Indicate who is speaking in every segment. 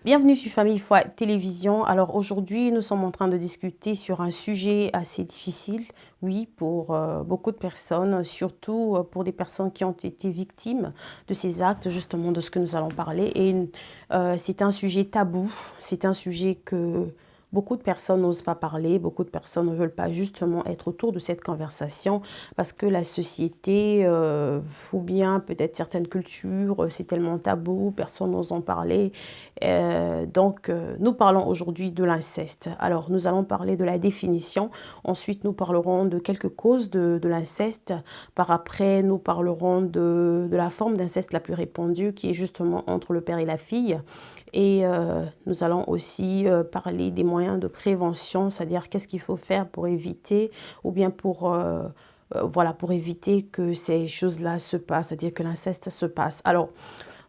Speaker 1: Bienvenue sur Famille Foi Télévision. Alors aujourd'hui, nous sommes en train de discuter sur un sujet assez difficile, oui, pour beaucoup de personnes, surtout pour des personnes qui ont été victimes de ces actes, justement de ce que nous allons parler. Et c'est un sujet tabou, c'est un sujet que beaucoup de personnes n'osent pas parler, beaucoup de personnes ne veulent pas justement être autour de cette conversation parce que la société, ou bien peut-être certaines cultures, c'est tellement tabou, personne n'ose en parler. Nous parlons aujourd'hui de l'inceste. Alors, nous allons parler de la définition. Ensuite, nous parlerons de quelques causes de l'inceste. Par après, nous parlerons de la forme d'inceste la plus répandue, qui est justement entre le père et la fille. Et nous allons aussi parler des moyens de prévention, c'est-à-dire qu'est-ce qu'il faut faire pour éviter, ou bien voilà, pour éviter que ces choses-là se passent, c'est-à-dire que l'inceste se passe. Alors,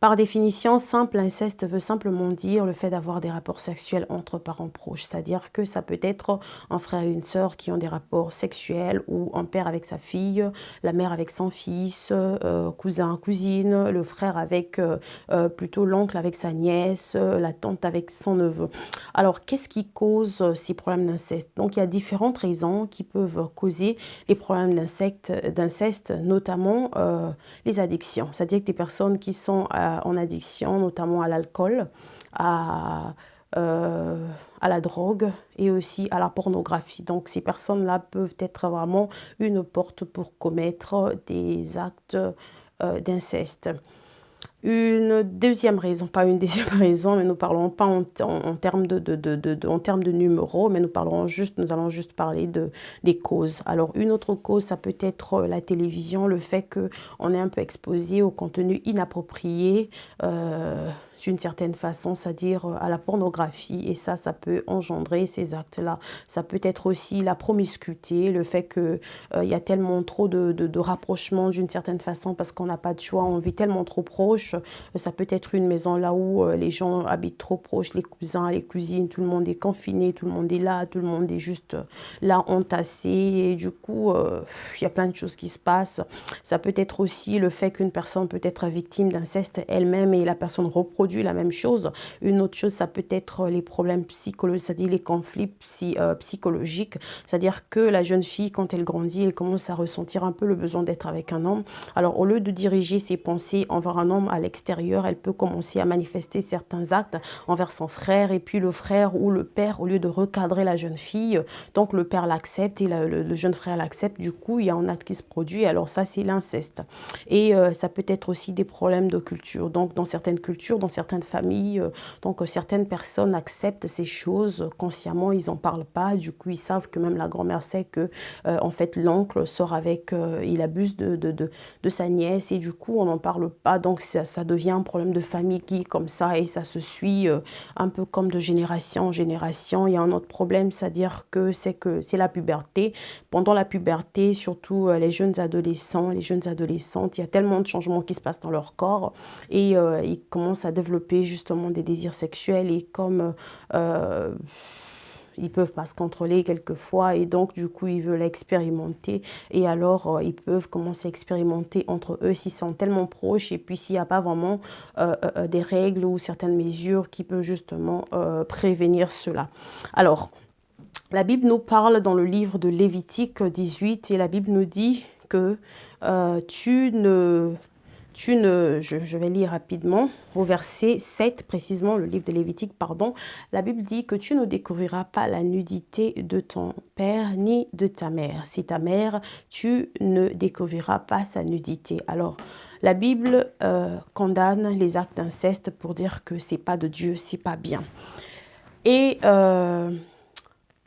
Speaker 1: par définition, simple inceste veut simplement dire le fait d'avoir des rapports sexuels entre parents proches. C'est-à-dire que ça peut être un frère et une sœur qui ont des rapports sexuels ou un père avec sa fille, la mère avec son fils, cousin, cousine, le frère avec plutôt l'oncle avec sa nièce, la tante avec son neveu. Alors, qu'est-ce qui cause ces problèmes d'inceste? Donc, il y a différentes raisons qui peuvent causer les problèmes d'inceste, notamment les addictions. C'est-à-dire que des personnes qui sont en addiction, notamment à l'alcool, à, euh, à la drogue et aussi à la pornographie. Donc ces personnes-là peuvent être vraiment une porte pour commettre des actes d'inceste. Une deuxième raison, pas une deuxième raison, mais nous parlons pas en termes en termes de numéros, mais nous allons juste parler des causes. Alors, une autre cause, ça peut être la télévision, le fait qu'on est un peu exposé au contenu inapproprié, d'une certaine façon, c'est-à-dire à la pornographie, et ça peut engendrer ces actes-là. Ça peut être aussi la promiscuité, le fait que il y a tellement trop de rapprochement d'une certaine façon parce qu'on n'a pas de choix, on vit tellement trop proche. Ça peut être une maison là où les gens habitent trop proches, les cousins, les cousines, tout le monde est confiné, tout le monde est là, tout le monde est juste là entassé. Et du coup, il y a plein de choses qui se passent. Ça peut être aussi le fait qu'une personne peut être victime d'inceste elle-même et la personne reproduit la même chose. Une autre chose, ça peut être les problèmes psychologiques, c'est-à-dire les conflits psychologiques. C'est-à-dire que la jeune fille, quand elle grandit, elle commence à ressentir un peu le besoin d'être avec un homme. Alors, au lieu de diriger ses pensées envers un homme à l'extérieur, elle peut commencer à manifester certains actes envers son frère. Et puis, le frère ou le père, au lieu de recadrer la jeune fille, donc le père l'accepte et le jeune frère l'accepte. Du coup, il y a un acte qui se produit. Alors, ça, c'est l'inceste. Et ça peut être aussi des problèmes de culture. Donc, dans certaines cultures, dans certaines familles, certaines personnes acceptent ces choses consciemment, ils n'en parlent pas. Du coup, ils savent que même la grand-mère sait que, en fait, l'oncle sort avec, il abuse de sa nièce et du coup, on n'en parle pas. Donc, ça devient un problème de famille qui est comme ça et ça se suit un peu comme de génération en génération. Il y a un autre problème, c'est-à-dire que c'est la puberté. Pendant la puberté, surtout les jeunes adolescents, les jeunes adolescentes, il y a tellement de changements qui se passent dans leur corps et ils commencent à développer justement des désirs sexuels et comme ils peuvent pas se contrôler quelquefois et donc du coup ils veulent expérimenter et alors ils peuvent commencer à expérimenter entre eux s'ils sont tellement proches et puis s'il n'y a pas vraiment des règles ou certaines mesures qui peuvent justement prévenir cela. Alors, la Bible nous parle dans le livre de Lévitique 18 et la Bible nous dit que tu ne je vais lire rapidement, au verset 7, précisément, le livre de Lévitique, pardon. La Bible dit que tu ne découvriras pas la nudité de ton père ni de ta mère. Si ta mère, tu ne découvriras pas sa nudité. Alors, la Bible condamne les actes d'inceste pour dire que c'est pas de Dieu, c'est pas bien. Et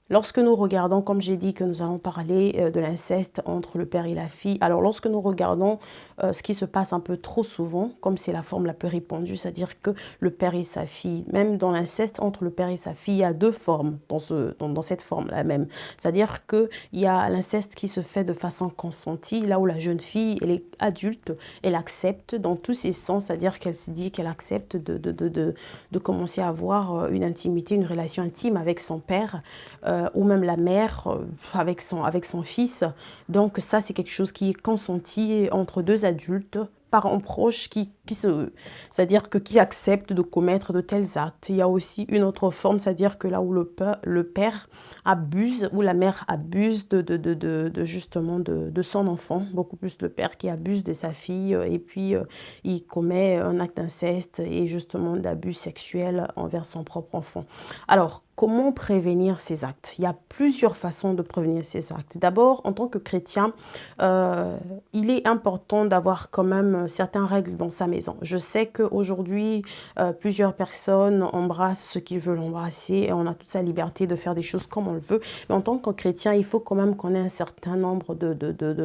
Speaker 1: lorsque nous regardons, comme j'ai dit que nous allons parler de l'inceste entre le père et la fille, alors lorsque nous regardons ce qui se passe un peu trop souvent, comme c'est la forme la plus répandue, c'est-à-dire que le père et sa fille, même dans l'inceste entre le père et sa fille, il y a deux formes dans cette forme-là même. C'est-à-dire qu'il y a l'inceste qui se fait de façon consentie, là où la jeune fille, elle est adulte, elle accepte dans tous ses sens, c'est-à-dire qu'elle se dit qu'elle accepte de commencer à avoir une intimité, une relation intime avec son père, ou même la mère avec son fils. Donc ça, c'est quelque chose qui est consenti entre deux adultes, parents proches qui c'est-à-dire que qui accepte de commettre de tels actes. Il y a aussi une autre forme, c'est-à-dire que là où le père abuse, ou la mère abuse justement de son enfant, beaucoup plus le père qui abuse de sa fille, et puis il commet un acte d'inceste et justement d'abus sexuel envers son propre enfant. Alors, comment prévenir ces actes? Il y a plusieurs façons de prévenir ces actes. D'abord, en tant que chrétien, il est important d'avoir quand même certaines règles dans sa maison. Je sais qu'aujourd'hui, plusieurs personnes embrassent ce qu'ils veulent embrasser et on a toute sa liberté de faire des choses comme on le veut. Mais en tant que chrétien, il faut quand même qu'on ait un certain nombre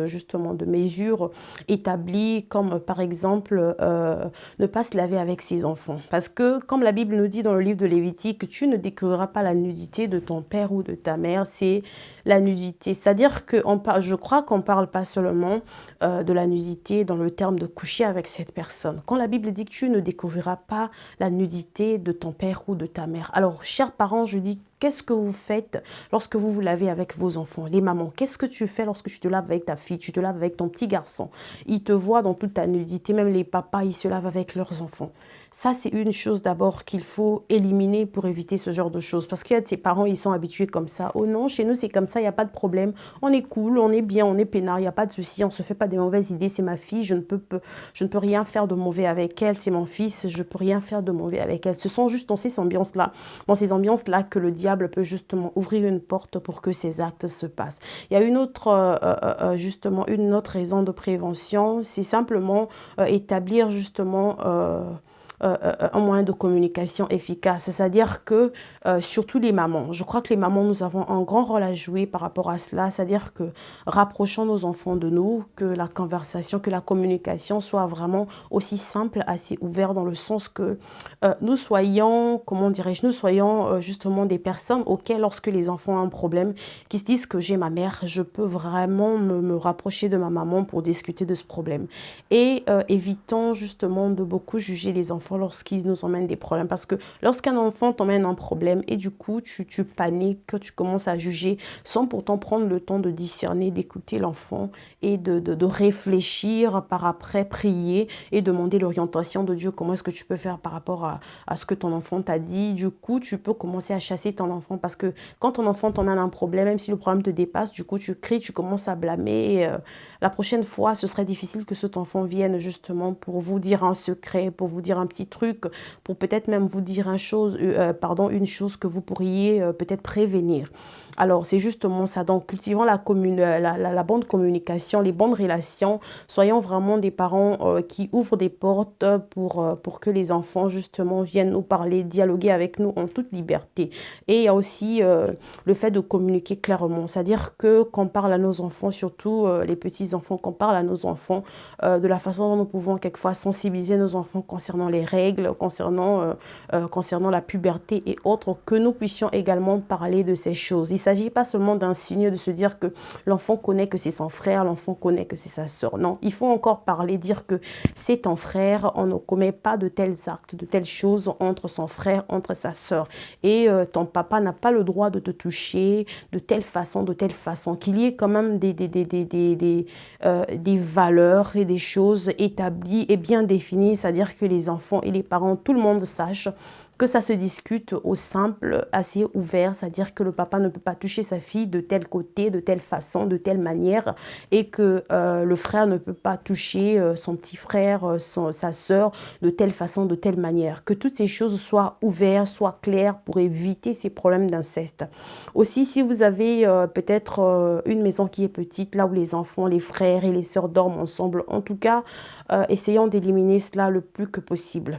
Speaker 1: justement de mesures établies, comme par exemple ne pas se laver avec ses enfants. Parce que, comme la Bible nous dit dans le livre de Lévitique, tu ne découvriras pas la nudité de ton père ou de ta mère, c'est la nudité. C'est-à-dire que je crois qu'on ne parle pas seulement de la nudité dans le terme de coucher avec cette personne. Quand la Bible dit que tu ne découvriras pas la nudité de ton père ou de ta mère. Alors, chers parents, je dis, qu'est-ce que vous faites lorsque vous vous lavez avec vos enfants? Les mamans, qu'est-ce que tu fais lorsque tu te laves avec ta fille, tu te laves avec ton petit garçon? Ils te voient dans toute ta nudité, même les papas, ils se lavent avec leurs enfants. Ça, c'est une chose d'abord qu'il faut éliminer pour éviter ce genre de choses. Parce qu'il y a de ces parents, ils sont habitués comme ça. Oh non, chez nous, c'est comme ça, il n'y a pas de problème. On est cool, on est bien, on est peinard, il n'y a pas de souci, on ne se fait pas des mauvaises idées. C'est ma fille, je ne peux rien faire de mauvais avec elle. C'est mon fils, je ne peux rien faire de mauvais avec elle. Ce sont juste dans ces ambiances-là que le diable peut justement ouvrir une porte pour que ces actes se passent. Il y a justement une autre raison de prévention, c'est simplement établir justement un moyen de communication efficace. C'est-à-dire que, surtout les mamans, je crois que les mamans, nous avons un grand rôle à jouer par rapport à cela. C'est-à-dire que rapprochons nos enfants de nous, que la conversation, que la communication soit vraiment aussi simple, assez ouverte, dans le sens que nous soyons, comment dirais-je, nous soyons justement des personnes auxquelles, lorsque les enfants ont un problème, qui se disent que j'ai ma mère, je peux vraiment me rapprocher de ma maman pour discuter de ce problème. Et évitons justement de beaucoup juger les enfants lorsqu'ils nous emmènent des problèmes. Parce que lorsqu'un enfant t'emmène un problème et du coup tu paniques, tu commences à juger sans pourtant prendre le temps de discerner, d'écouter l'enfant et de réfléchir, par après prier et demander l'orientation de Dieu. Comment est-ce que tu peux faire par rapport à ce que ton enfant t'a dit? Du coup, tu peux commencer à chasser ton enfant, parce que quand ton enfant t'emmène un problème, même si le problème te dépasse, du coup tu cries, tu commences à blâmer. Et, la prochaine fois, ce serait difficile que cet enfant vienne justement pour vous dire un secret, pour vous dire un petit truc, pour peut-être même vous dire une chose que vous pourriez peut-être prévenir. Alors, c'est justement ça. Donc, cultivant la bonne communication, les bonnes relations, soyons vraiment des parents qui ouvrent des portes pour que les enfants, justement, viennent nous parler, dialoguer avec nous en toute liberté. Et il y a aussi le fait de communiquer clairement. C'est-à-dire que qu'on parle à nos enfants, surtout les petits-enfants, qu'on parle à nos enfants de la façon dont nous pouvons quelquefois sensibiliser nos enfants concernant les règles, concernant la puberté et autres, que nous puissions également parler de ces choses. Il ne s'agit pas seulement d'un signe de se dire que l'enfant connaît que c'est son frère, l'enfant connaît que c'est sa sœur. Non, il faut encore parler, dire que c'est ton frère, on ne commet pas de tels actes, de telles choses entre son frère, entre sa sœur. Et ton papa n'a pas le droit de te toucher de telle façon, qu'il y ait quand même des valeurs et des choses établies et bien définies, c'est-à-dire que les enfants et les parents, tout le monde sache que ça se discute au simple, assez ouvert, c'est-à-dire que le papa ne peut pas toucher sa fille de tel côté, de telle façon, de telle manière, et que le frère ne peut pas toucher son petit frère, sa sœur, de telle façon, de telle manière. Que toutes ces choses soient ouvertes, soient claires pour éviter ces problèmes d'inceste. Aussi, si vous avez peut-être une maison qui est petite, là où les enfants, les frères et les sœurs dorment ensemble, en tout cas, essayons d'éliminer cela le plus que possible.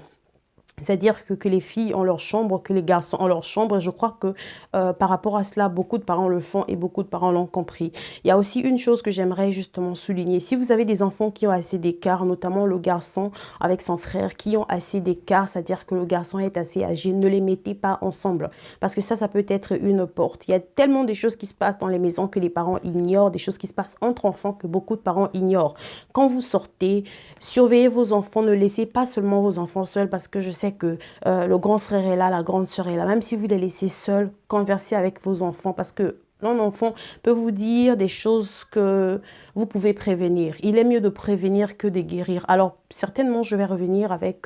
Speaker 1: C'est-à-dire que les filles ont leur chambre, que les garçons ont leur chambre. Et je crois que par rapport à cela, beaucoup de parents le font et beaucoup de parents l'ont compris. Il y a aussi une chose que j'aimerais justement souligner. Si vous avez des enfants qui ont assez d'écart, notamment le garçon avec son frère, qui ont assez d'écart, c'est-à-dire que le garçon est assez âgé, ne les mettez pas ensemble. Parce que ça peut être une porte. Il y a tellement de choses qui se passent dans les maisons que les parents ignorent, des choses qui se passent entre enfants que beaucoup de parents ignorent. Quand vous sortez, surveillez vos enfants, ne laissez pas seulement vos enfants seuls, parce que je sais que le grand frère est là, la grande sœur est là. Même si vous les laissez seuls, conversez avec vos enfants, parce que Un enfant peut vous dire des choses que vous pouvez prévenir. Il est mieux de prévenir que de guérir. Alors, certainement, je vais revenir avec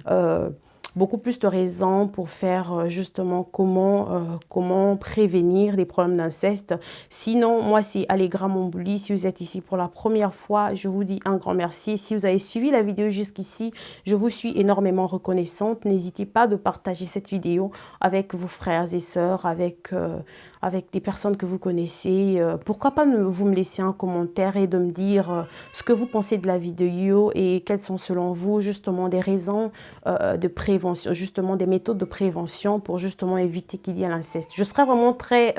Speaker 1: euh, beaucoup plus de raisons pour faire justement comment prévenir les problèmes d'inceste. Sinon, moi, c'est Allegra Mombouli. Si vous êtes ici pour la première fois, je vous dis un grand merci. Si vous avez suivi la vidéo jusqu'ici, je vous suis énormément reconnaissante. N'hésitez pas de partager cette vidéo avec vos frères et sœurs, avec des personnes que vous connaissez. Pourquoi pas vous me laisser un commentaire et de me dire ce que vous pensez de la vidéo et quelles sont selon vous justement des raisons de prévention, justement des méthodes de prévention pour justement éviter qu'il y ait l'inceste. Je serais vraiment très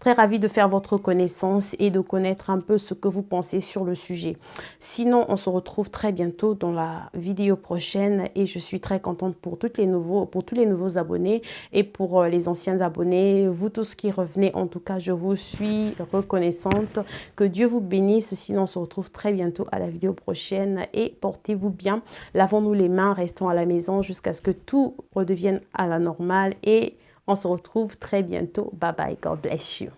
Speaker 1: ravie de faire votre connaissance et de connaître un peu ce que vous pensez sur le sujet. Sinon, on se retrouve très bientôt dans la vidéo prochaine et je suis très contente pour tous les nouveaux abonnés et pour les anciens abonnés, vous tous qui revenez. En tout cas, je vous suis reconnaissante. Que Dieu vous bénisse. Sinon, on se retrouve très bientôt à la vidéo prochaine et portez-vous bien. Lavons-nous les mains, restons à la maison jusqu'à ce que tout redevienne à la normale et on se retrouve très bientôt. Bye bye. God bless you.